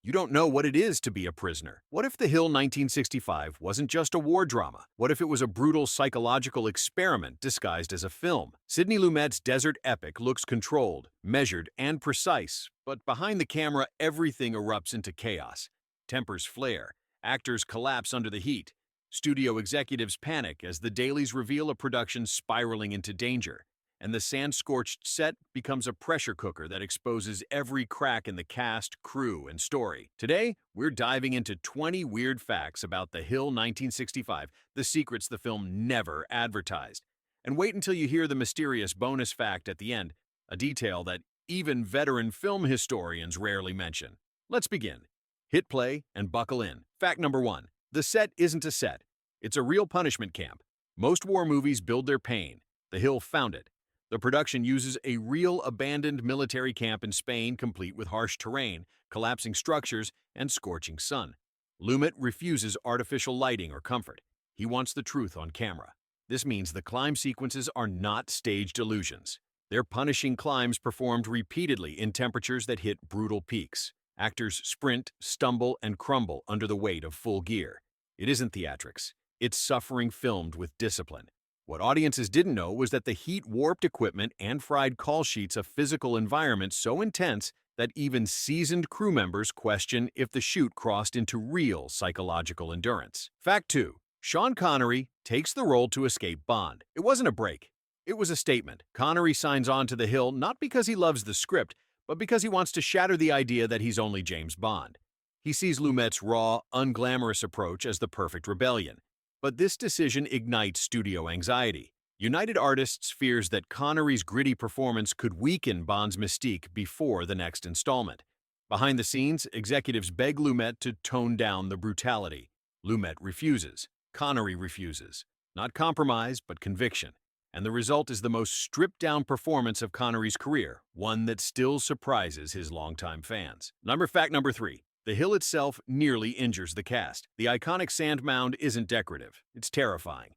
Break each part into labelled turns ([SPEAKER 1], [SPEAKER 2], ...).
[SPEAKER 1] You don't know what it is to be a prisoner. What if The Hill 1965 wasn't just a war drama? What if it was a brutal psychological experiment disguised as a film? Sidney Lumet's desert epic looks controlled, measured, and precise, but behind the camera, everything erupts into chaos. Tempers flare, actors collapse under the heat, studio executives panic as the dailies reveal a production spiraling into danger, and the sand-scorched set becomes a pressure cooker that exposes every crack in the cast, crew, and story. Today, we're diving into 20 weird facts about The Hill 1965, the secrets the film never advertised. And wait until you hear the mysterious bonus fact at the end, a detail that even veteran film historians rarely mention. Let's begin. Hit play and buckle in. Fact number 1. The set isn't a set. It's a real punishment camp. Most war movies build their pain. The Hill found it. The production uses a real abandoned military camp in Spain complete with harsh terrain, collapsing structures, and scorching sun. Lumet refuses artificial lighting or comfort. He wants the truth on camera. This means the climb sequences are not staged illusions. They're punishing climbs performed repeatedly in temperatures that hit brutal peaks. Actors sprint, stumble, and crumble under the weight of full gear. It isn't theatrics. It's suffering filmed with discipline. What audiences didn't know was that the heat-warped equipment and fried call sheets a physical environment so intense that even seasoned crew members question if the shoot crossed into real psychological endurance. Fact 2. Sean Connery takes the role to escape Bond. It wasn't a break. It was a statement. Connery signs on to The Hill not because he loves the script, but because he wants to shatter the idea that he's only James Bond. He sees Lumet's raw, unglamorous approach as the perfect rebellion. But this decision ignites studio anxiety. United Artists fears that Connery's gritty performance could weaken Bond's mystique before the next installment. Behind the scenes, executives beg Lumet to tone down the brutality. Lumet refuses. Connery refuses. Not compromise, but conviction. And the result is the most stripped-down performance of Connery's career, one that still surprises his longtime fans. Fact number 3. The hill itself nearly injures the cast. The iconic sand mound isn't decorative, it's terrifying.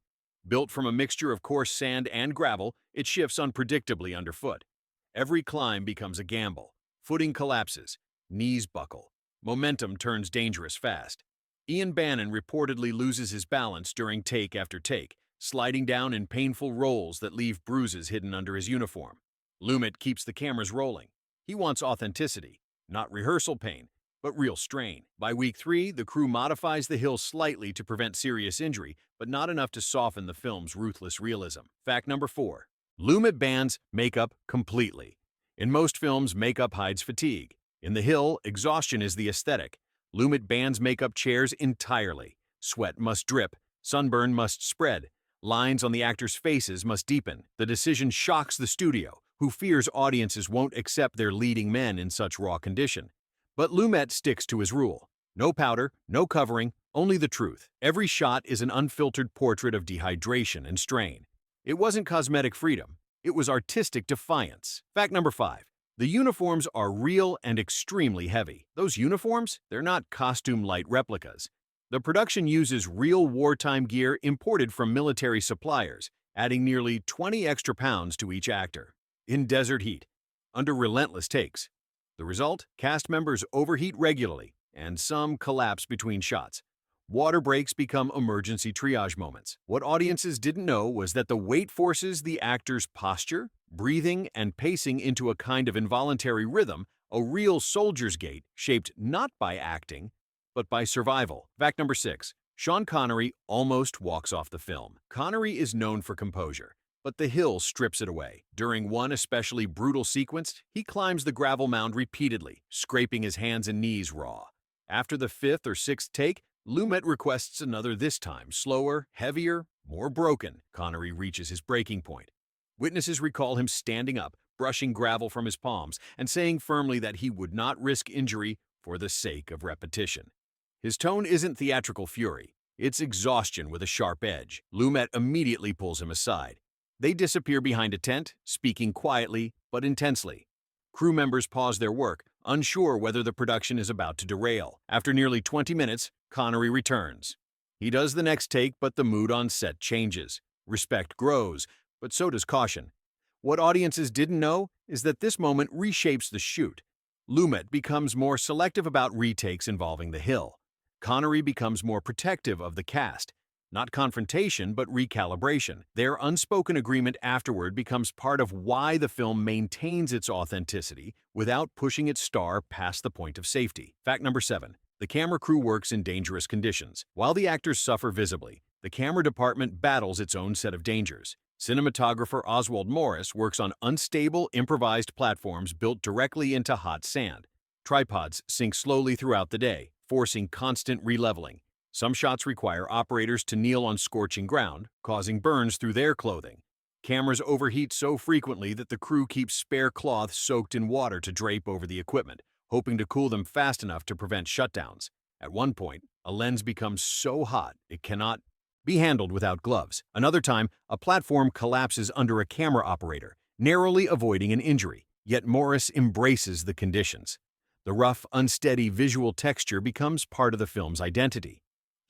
[SPEAKER 1] Built from a mixture of coarse sand and gravel, it shifts unpredictably underfoot. Every climb becomes a gamble. Footing collapses, knees buckle. Momentum turns dangerous fast. Ian Bannon reportedly loses his balance during take after take, sliding down in painful rolls that leave bruises hidden under his uniform. Lumet keeps the cameras rolling. He wants authenticity, not rehearsal pain, but real strain. By week 3, the crew modifies the hill slightly to prevent serious injury, but not enough to soften the film's ruthless realism. Fact number 4. Lumet bans makeup completely. In most films, makeup hides fatigue. In The Hill, exhaustion is the aesthetic. Lumet bans makeup chairs entirely. Sweat must drip, sunburn must spread, lines on the actors' faces must deepen. The decision shocks the studio, who fears audiences won't accept their leading men in such raw condition. But Lumet sticks to his rule. No powder, no covering, only the truth. Every shot is an unfiltered portrait of dehydration and strain. It wasn't cosmetic freedom. It was artistic defiance. Fact number 5. The uniforms are real and extremely heavy. Those uniforms, they're not costume-light replicas. The production uses real wartime gear imported from military suppliers, adding nearly 20 extra pounds to each actor. In desert heat, under relentless takes. The result? Cast members overheat regularly, and some collapse between shots. Water breaks become emergency triage moments. What audiences didn't know was that the weight forces the actor's posture, breathing, and pacing into a kind of involuntary rhythm, a real soldier's gait shaped not by acting, but by survival. Fact number 6. Sean Connery almost walks off the film. Connery is known for composure, but The Hill strips it away. During one especially brutal sequence, he climbs the gravel mound repeatedly, scraping his hands and knees raw. After the 5th or 6th take, Lumet requests another, this time slower, heavier, more broken. Connery reaches his breaking point. Witnesses recall him standing up, brushing gravel from his palms, and saying firmly that he would not risk injury for the sake of repetition. His tone isn't theatrical fury. It's exhaustion with a sharp edge. Lumet immediately pulls him aside. They disappear behind a tent, speaking quietly but intensely. Crew members pause their work, unsure whether the production is about to derail. After nearly 20 minutes, Connery returns. He does the next take, but the mood on set changes. Respect grows, but so does caution. What audiences didn't know is that this moment reshapes the shoot. Lumet becomes more selective about retakes involving the hill. Connery becomes more protective of the cast. Not confrontation, but recalibration. Their unspoken agreement afterward becomes part of why the film maintains its authenticity without pushing its star past the point of safety. Fact number 7. The camera crew works in dangerous conditions. While the actors suffer visibly, the camera department battles its own set of dangers. Cinematographer Oswald Morris works on unstable, improvised platforms built directly into hot sand. Tripods sink slowly throughout the day, forcing constant releveling. Some shots require operators to kneel on scorching ground, causing burns through their clothing. Cameras overheat so frequently that the crew keeps spare cloths soaked in water to drape over the equipment, hoping to cool them fast enough to prevent shutdowns. At one point, a lens becomes so hot it cannot be handled without gloves. Another time, a platform collapses under a camera operator, narrowly avoiding an injury. Yet Morris embraces the conditions. The rough, unsteady visual texture becomes part of the film's identity.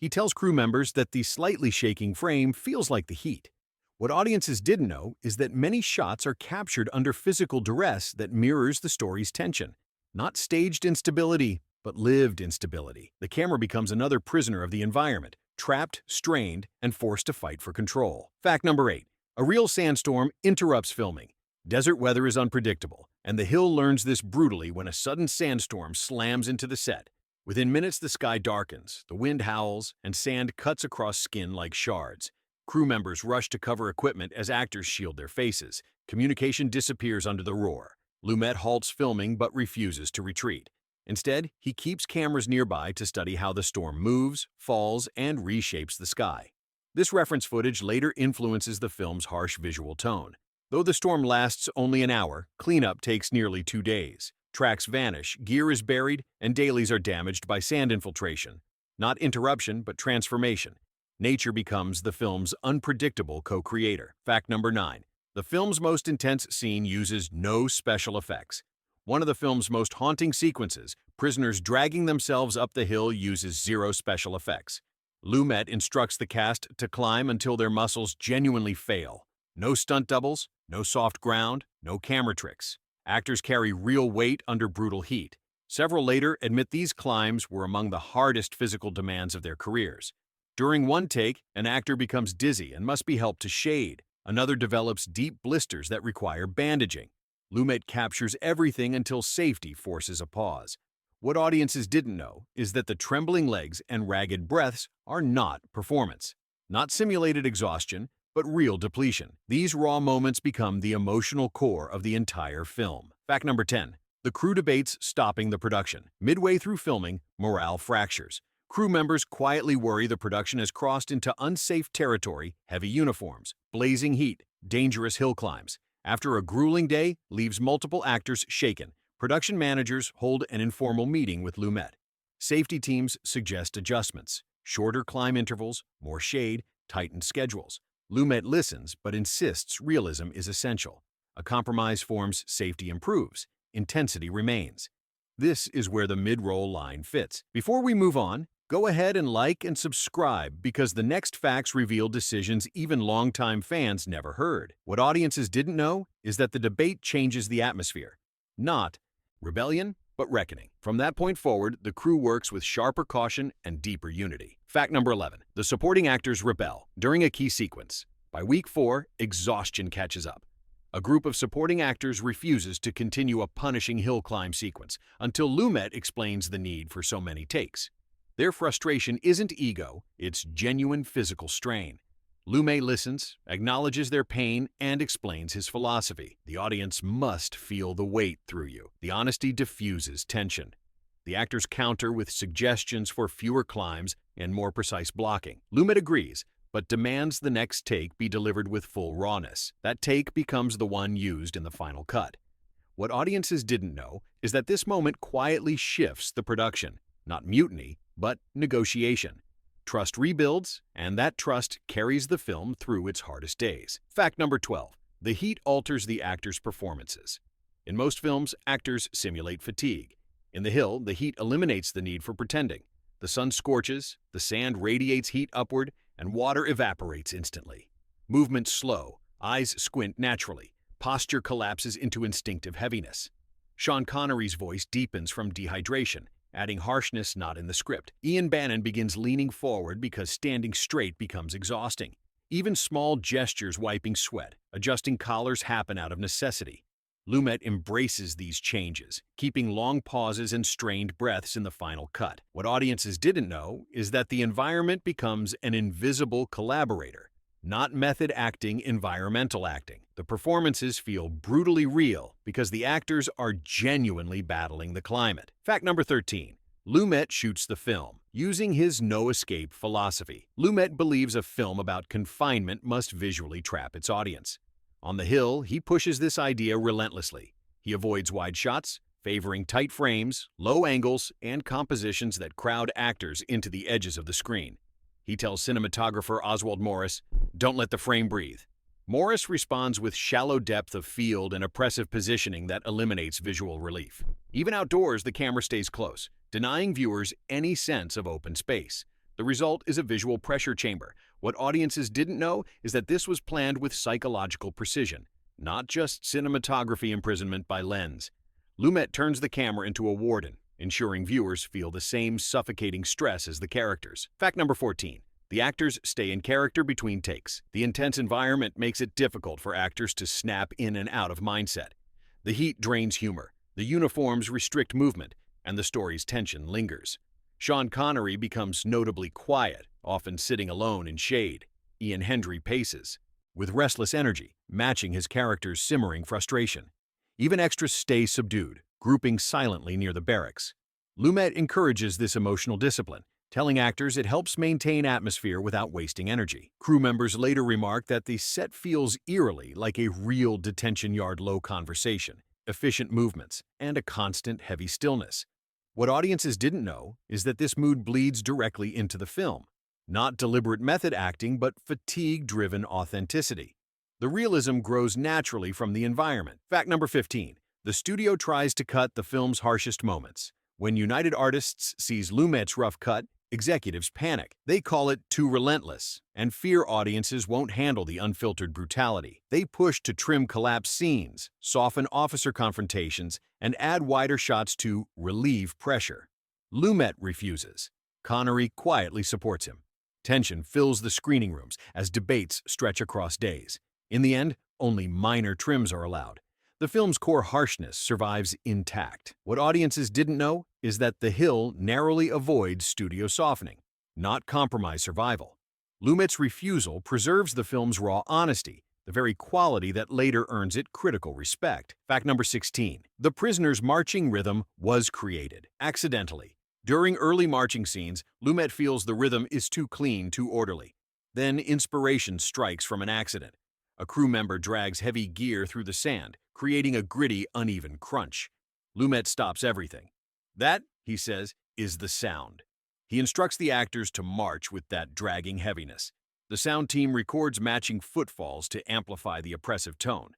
[SPEAKER 1] He tells crew members that the slightly shaking frame feels like the heat. What audiences didn't know is that many shots are captured under physical duress that mirrors the story's tension. Not staged instability, but lived instability. The camera becomes another prisoner of the environment, trapped, strained, and forced to fight for control. Fact number 8. A real sandstorm interrupts filming. Desert weather is unpredictable, and the Hill learns this brutally when a sudden sandstorm slams into the set. Within minutes, the sky darkens, the wind howls, and sand cuts across skin like shards. Crew members rush to cover equipment as actors shield their faces. Communication disappears under the roar. Lumet halts filming but refuses to retreat. Instead, he keeps cameras nearby to study how the storm moves, falls, and reshapes the sky. This reference footage later influences the film's harsh visual tone. Though the storm lasts only an hour, cleanup takes nearly 2 days. Tracks vanish, gear is buried, and dailies are damaged by sand infiltration. Not interruption, but transformation. Nature becomes the film's unpredictable co-creator. Fact number 9. The film's most intense scene uses no special effects. One of the film's most haunting sequences, prisoners dragging themselves up the hill, uses 0 special effects. Lumet instructs the cast to climb until their muscles genuinely fail. No stunt doubles, no soft ground, no camera tricks. Actors carry real weight under brutal heat. Several later admit these climbs were among the hardest physical demands of their careers. During one take, an actor becomes dizzy and must be helped to shade. Another develops deep blisters that require bandaging. Lumet captures everything until safety forces a pause. What audiences didn't know is that the trembling legs and ragged breaths are not performance. Not simulated exhaustion, but real depletion. These raw moments become the emotional core of the entire film. Fact number 10. The crew debates stopping the production. Midway through filming, morale fractures. Crew members quietly worry the production has crossed into unsafe territory, heavy uniforms, blazing heat, dangerous hill climbs. After a grueling day leaves multiple actors shaken, production managers hold an informal meeting with Lumet. Safety teams suggest adjustments, shorter climb intervals, more shade, tightened schedules. Lumet listens but insists realism is essential. A compromise forms, safety improves, intensity remains. This is where the mid-roll line fits. Before we move on, go ahead and like and subscribe because the next facts reveal decisions even longtime fans never heard. What audiences didn't know is that the debate changes the atmosphere. Not rebellion, but reckoning. From that point forward, the crew works with sharper caution and deeper unity. Fact number 11. The supporting actors rebel during a key sequence. By week 4, exhaustion catches up. A group of supporting actors refuses to continue a punishing hill climb sequence until Lumet explains the need for so many takes. Their frustration isn't ego, it's genuine physical strain. Lumet listens, acknowledges their pain, and explains his philosophy. The audience must feel the weight through you. The honesty diffuses tension. The actors counter with suggestions for fewer climbs and more precise blocking. Lumet agrees, but demands the next take be delivered with full rawness. That take becomes the one used in the final cut. What audiences didn't know is that this moment quietly shifts the production. Not mutiny, but negotiation. Trust rebuilds, and that trust carries the film through its hardest days. Fact number 12. The heat alters the actors' performances. In most films, actors simulate fatigue. In The Hill, the heat eliminates the need for pretending. The sun scorches, the sand radiates heat upward, and water evaporates instantly. Movement slow, eyes squint naturally, posture collapses into instinctive heaviness. Sean Connery's voice deepens from dehydration, adding harshness not in the script. Ian Bannon begins leaning forward because standing straight becomes exhausting. Even small gestures wiping sweat, adjusting collars happen out of necessity. Lumet embraces these changes, keeping long pauses and strained breaths in the final cut. What audiences didn't know is that the environment becomes an invisible collaborator, not method acting, environmental acting. The performances feel brutally real because the actors are genuinely battling the climate. Fact number 13. Lumet shoots the film. Using his no-escape philosophy, Lumet believes a film about confinement must visually trap its audience. On The Hill, he pushes this idea relentlessly. He avoids wide shots, favoring tight frames, low angles, and compositions that crowd actors into the edges of the screen. He tells cinematographer Oswald Morris, "Don't let the frame breathe." Morris responds with shallow depth of field and oppressive positioning that eliminates visual relief. Even outdoors, the camera stays close, denying viewers any sense of open space. The result is a visual pressure chamber. What audiences didn't know is that this was planned with psychological precision, not just cinematography imprisonment by lens. Lumet turns the camera into a warden, ensuring viewers feel the same suffocating stress as the characters. Fact number 14. The actors stay in character between takes. The intense environment makes it difficult for actors to snap in and out of mindset. The heat drains humor, the uniforms restrict movement, and the story's tension lingers. Sean Connery becomes notably quiet, often sitting alone in shade. Ian Hendry paces, with restless energy, matching his character's simmering frustration. Even extras stay subdued, grouping silently near the barracks. Lumet encourages this emotional discipline, telling actors it helps maintain atmosphere without wasting energy. Crew members later remark that the set feels eerily like a real detention yard low conversation, efficient movements, and a constant heavy stillness. What audiences didn't know is that this mood bleeds directly into the film. Not deliberate method acting, but fatigue-driven authenticity. The realism grows naturally from the environment. Fact number 15. The studio tries to cut the film's harshest moments. When United Artists sees Lumet's rough cut, executives panic. They call it too relentless, and fear audiences won't handle the unfiltered brutality. They push to trim collapse scenes, soften officer confrontations, and add wider shots to relieve pressure. Lumet refuses. Connery quietly supports him. Tension fills the screening rooms as debates stretch across days. In the end, only minor trims are allowed. The film's core harshness survives intact. What audiences didn't know is that The Hill narrowly avoids studio softening, not compromise survival. Lumet's refusal preserves the film's raw honesty, the very quality that later earns it critical respect. Fact number 16. The prisoner's marching rhythm was created, accidentally. During early marching scenes, Lumet feels the rhythm is too clean, too orderly. Then inspiration strikes from an accident. A crew member drags heavy gear through the sand, creating a gritty, uneven crunch. Lumet stops everything. That, he says, is the sound. He instructs the actors to march with that dragging heaviness. The sound team records matching footfalls to amplify the oppressive tone.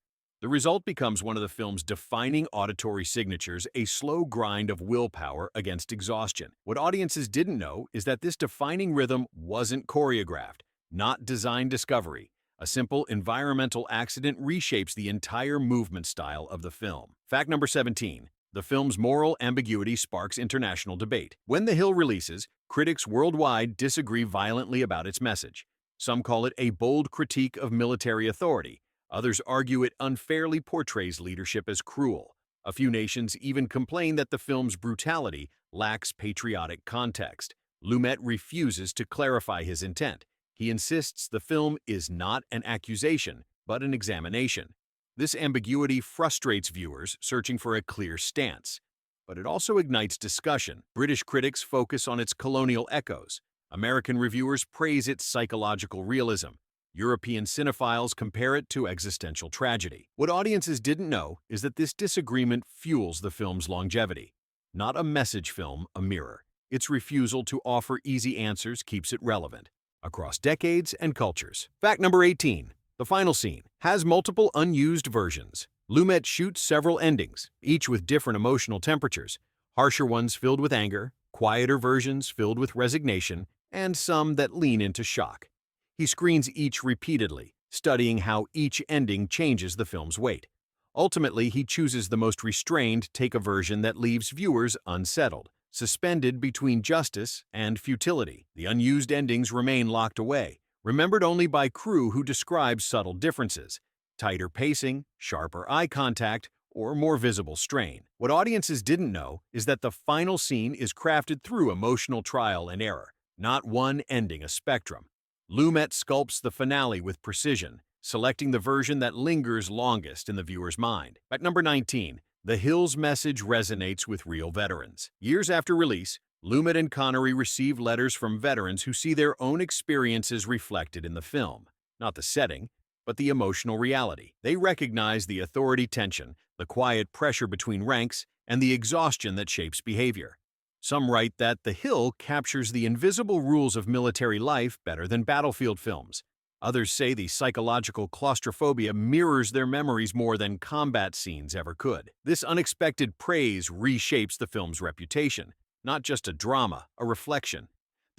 [SPEAKER 1] The result becomes one of the film's defining auditory signatures, a slow grind of willpower against exhaustion. What audiences didn't know is that this defining rhythm wasn't choreographed, not design discovery. A simple environmental accident reshapes the entire movement style of the film. Fact number 17. The film's moral ambiguity sparks international debate. When The Hill releases, critics worldwide disagree violently about its message. Some call it a bold critique of military authority. Others argue it unfairly portrays leadership as cruel. A few nations even complain that the film's brutality lacks patriotic context. Lumet refuses to clarify his intent. He insists the film is not an accusation, but an examination. This ambiguity frustrates viewers searching for a clear stance. But it also ignites discussion. British critics focus on its colonial echoes. American reviewers praise its psychological realism. European cinephiles compare it to existential tragedy. What audiences didn't know is that this disagreement fuels the film's longevity. Not a message film, a mirror. Its refusal to offer easy answers keeps it relevant across decades and cultures. Fact number 18. The final scene has multiple unused versions. Lumet shoots several endings, each with different emotional temperatures. Harsher ones filled with anger, quieter versions filled with resignation, and some that lean into shock. He screens each repeatedly, studying how each ending changes the film's weight. Ultimately, he chooses the most restrained take a version that leaves viewers unsettled, suspended between justice and futility. The unused endings remain locked away, remembered only by crew who describe subtle differences, tighter pacing, sharper eye contact, or more visible strain. What audiences didn't know is that the final scene is crafted through emotional trial and error, not one ending a spectrum. Lumet sculpts the finale with precision, selecting the version that lingers longest in the viewer's mind. At number 19, The Hill's message resonates with real veterans. Years after release, Lumet and Connery receive letters from veterans who see their own experiences reflected in the film. Not the setting, but the emotional reality. They recognize the authority tension, the quiet pressure between ranks, and the exhaustion that shapes behavior. Some write that The Hill captures the invisible rules of military life better than battlefield films. Others say the psychological claustrophobia mirrors their memories more than combat scenes ever could. This unexpected praise reshapes the film's reputation, not just a drama, a reflection.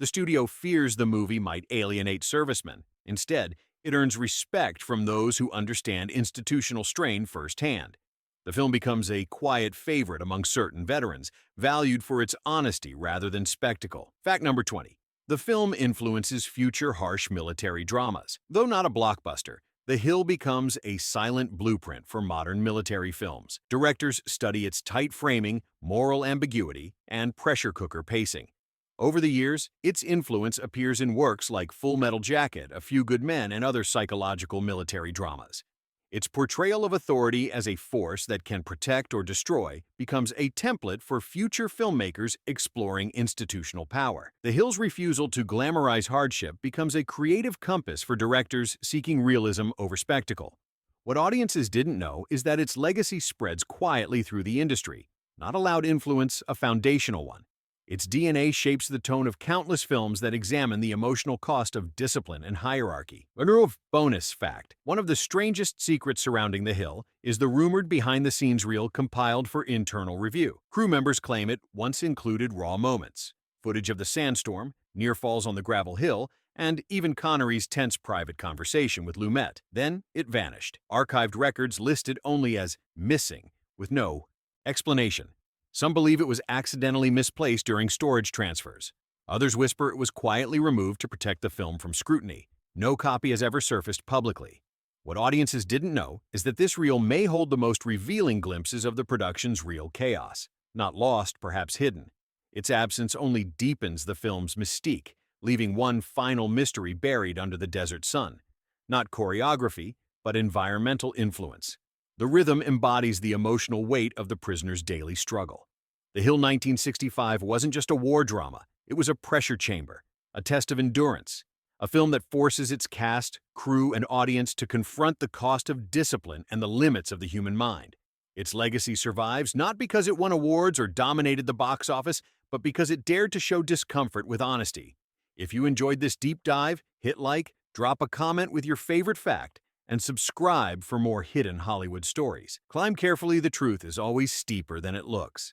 [SPEAKER 1] The studio fears the movie might alienate servicemen. Instead, it earns respect from those who understand institutional strain firsthand. The film becomes a quiet favorite among certain veterans, valued for its honesty rather than spectacle. Fact number 20. The film influences future harsh military dramas. Though not a blockbuster, The Hill becomes a silent blueprint for modern military films. Directors study its tight framing, moral ambiguity, and pressure cooker pacing. Over the years, its influence appears in works like Full Metal Jacket, A Few Good Men, and other psychological military dramas. Its portrayal of authority as a force that can protect or destroy becomes a template for future filmmakers exploring institutional power. The Hill's refusal to glamorize hardship becomes a creative compass for directors seeking realism over spectacle. What audiences didn't know is that its legacy spreads quietly through the industry, not a loud influence, a foundational one. Its DNA shapes the tone of countless films that examine the emotional cost of discipline and hierarchy. A bonus fact: one of the strangest secrets surrounding The Hill is the rumored behind-the-scenes reel compiled for internal review. Crew members claim it once included raw moments, footage of the sandstorm, near falls on the gravel hill, and even Connery's tense private conversation with Lumet. Then it vanished. Archived records listed only as missing, with no explanation. Some believe it was accidentally misplaced during storage transfers. Others whisper it was quietly removed to protect the film from scrutiny. No copy has ever surfaced publicly. What audiences didn't know is that this reel may hold the most revealing glimpses of the production's real chaos. Not lost, perhaps hidden. Its absence only deepens the film's mystique, leaving one final mystery buried under the desert sun. Not choreography, but environmental influence. The rhythm embodies the emotional weight of the prisoner's daily struggle. The Hill 1965 wasn't just a war drama, it was a pressure chamber, a test of endurance, a film that forces its cast, crew, and audience to confront the cost of discipline and the limits of the human mind. Its legacy survives not because it won awards or dominated the box office, but because it dared to show discomfort with honesty. If you enjoyed this deep dive, hit like, drop a comment with your favorite fact, and subscribe for more hidden Hollywood stories. Climb carefully, the truth is always steeper than it looks.